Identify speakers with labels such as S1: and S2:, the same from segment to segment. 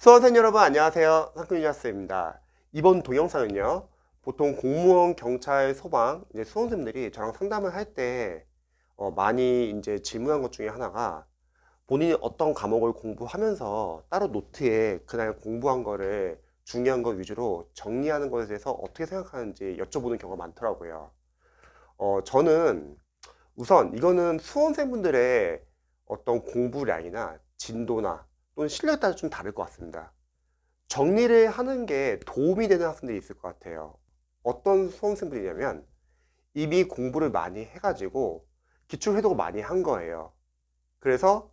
S1: 수험생 여러분 안녕하세요. 상큼유니버스입니다. 이번 동영상은요, 보통 공무원, 경찰, 소방 이제 수험생들이 저랑 상담을 할 때 많이 이제 질문한 것 중에 하나가, 본인이 어떤 과목을 공부하면서 따로 노트에 그날 공부한 거를 중요한 것 위주로 정리하는 것에 대해서 어떻게 생각하는지 여쭤보는 경우가 많더라고요. 저는 우선 이거는 수험생분들의 어떤 공부량이나 진도나 또는 실력에 따라 좀 다를 것 같습니다. 정리를 하는 게 도움이 되는 학생들이 있을 것 같아요. 어떤 수험생들이냐면 이미 공부를 많이 해가지고 기출 회독을 많이 한 거예요. 그래서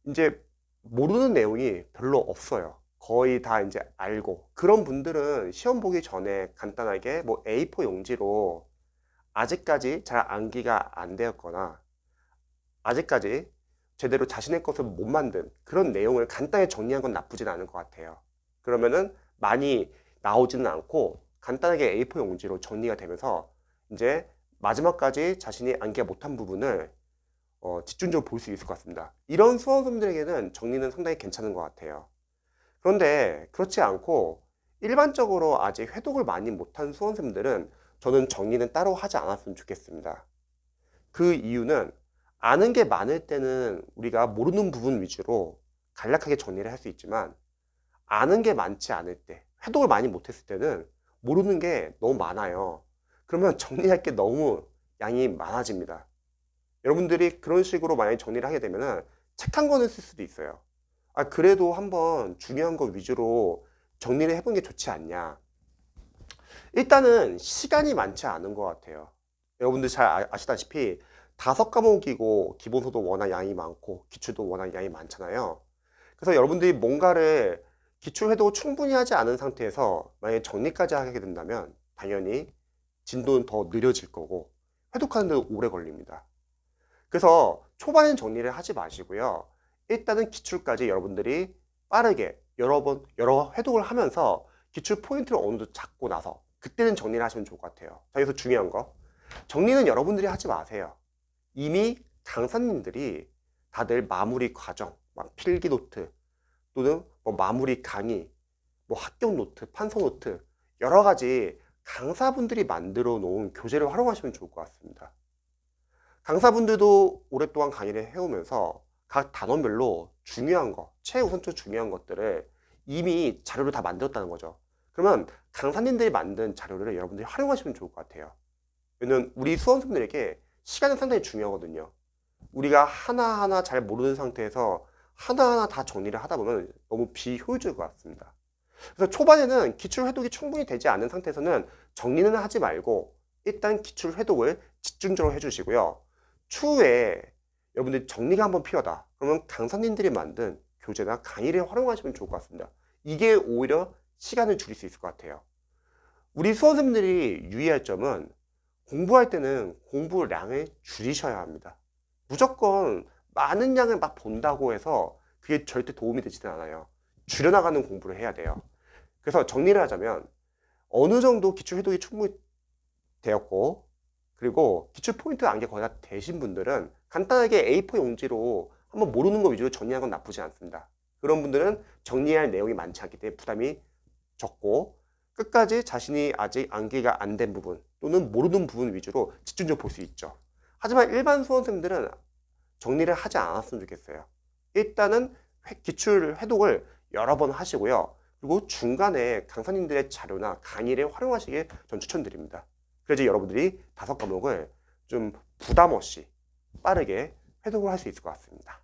S1: 이제 모르는 내용이 별로 없어요. 거의 다 이제 알고, 그런 분들은 시험 보기 전에 간단하게 뭐 A4 용지로 아직까지 잘 암기가 안 되었거나 아직까지 제대로 자신의 것을 못 만든 그런 내용을 간단히 정리한 건 나쁘진 않은 것 같아요. 그러면은 많이 나오지는 않고 간단하게 A4 용지로 정리가 되면서 이제 마지막까지 자신이 암기가 못한 부분을 집중적으로 볼 수 있을 것 같습니다. 이런 수험생들에게는 정리는 상당히 괜찮은 것 같아요. 그런데 그렇지 않고 일반적으로 아직 회독을 많이 못한 수험생들은 저는 정리는 따로 하지 않았으면 좋겠습니다. 그 이유는 아는 게 많을 때는 우리가 모르는 부분 위주로 간략하게 정리를 할 수 있지만, 아는 게 많지 않을 때, 회독을 많이 못했을 때는 모르는 게 너무 많아요. 그러면 정리할 게 너무 양이 많아집니다. 여러분들이 그런 식으로 만약에 정리를 하게 되면 책 한 권을 쓸 수도 있어요. 그래도 한번 중요한 거 위주로 정리를 해보는 게 좋지 않냐. 일단은 시간이 많지 않은 것 같아요. 여러분들 잘 아시다시피 5과목이고 기본서도 워낙 양이 많고 기출도 워낙 양이 많잖아요. 그래서 여러분들이 뭔가를 기출 회도 충분히 하지 않은 상태에서 만약에 정리까지 하게 된다면 당연히 진도는 더 느려질 거고 회독하는 데도 오래 걸립니다. 그래서 초반엔 정리를 하지 마시고요. 일단은 기출까지 여러분들이 빠르게 여러 회독을 하면서 기출 포인트를 어느 정도 잡고 나서 그때는 정리를 하시면 좋을 것 같아요. 자, 여기서 중요한 거, 정리는 여러분들이 하지 마세요. 이미 강사님들이 다들 마무리 과정, 막 필기 노트 또는 뭐 마무리 강의, 뭐 합격 노트, 판서 노트, 여러 가지 강사분들이 만들어 놓은 교재를 활용하시면 좋을 것 같습니다. 강사분들도 오랫동안 강의를 해오면서 각 단원별로 중요한 거, 최우선적으로 중요한 것들을 이미 자료를 다 만들었다는 거죠. 그러면 강사님들이 만든 자료를 여러분들이 활용하시면 좋을 것 같아요. 왜냐면 우리 수험생들에게 시간은 상당히 중요하거든요. 우리가 하나하나 잘 모르는 상태에서 하나하나 다 정리를 하다 보면 너무 비효율적일 것 같습니다. 그래서 초반에는 기출 회독이 충분히 되지 않은 상태에서는 정리는 하지 말고 일단 기출 회독을 집중적으로 해주시고요. 추후에 여러분들이 정리가 한번 필요하다 그러면 강사님들이 만든 교재나 강의를 활용하시면 좋을 것 같습니다. 이게 오히려 시간을 줄일 수 있을 것 같아요. 우리 수험생들이 유의할 점은 공부할 때는 공부량을 줄이셔야 합니다. 무조건 많은 양을 막 본다고 해서 그게 절대 도움이 되지는 않아요. 줄여나가는 공부를 해야 돼요. 그래서 정리를 하자면 어느 정도 기출 회독이 충분히 되었고, 그리고 기출 포인트 암기 거의 다 되신 분들은 간단하게 A4 용지로 한번 모르는 거 위주로 정리하는 건 나쁘지 않습니다. 그런 분들은 정리할 내용이 많지 않기 때문에 부담이 적고 끝까지 자신이 아직 암기가 안 된 부분 또는 모르는 부분 위주로 집중적으로 볼 수 있죠. 하지만 일반 수험생들은 정리를 하지 않았으면 좋겠어요. 일단은 기출 회독을 여러 번 하시고요. 그리고 중간에 강사님들의 자료나 강의를 활용하시길 전 추천드립니다. 그래야지 여러분들이 5과목을 좀 부담 없이 빠르게 회독을 할 수 있을 것 같습니다.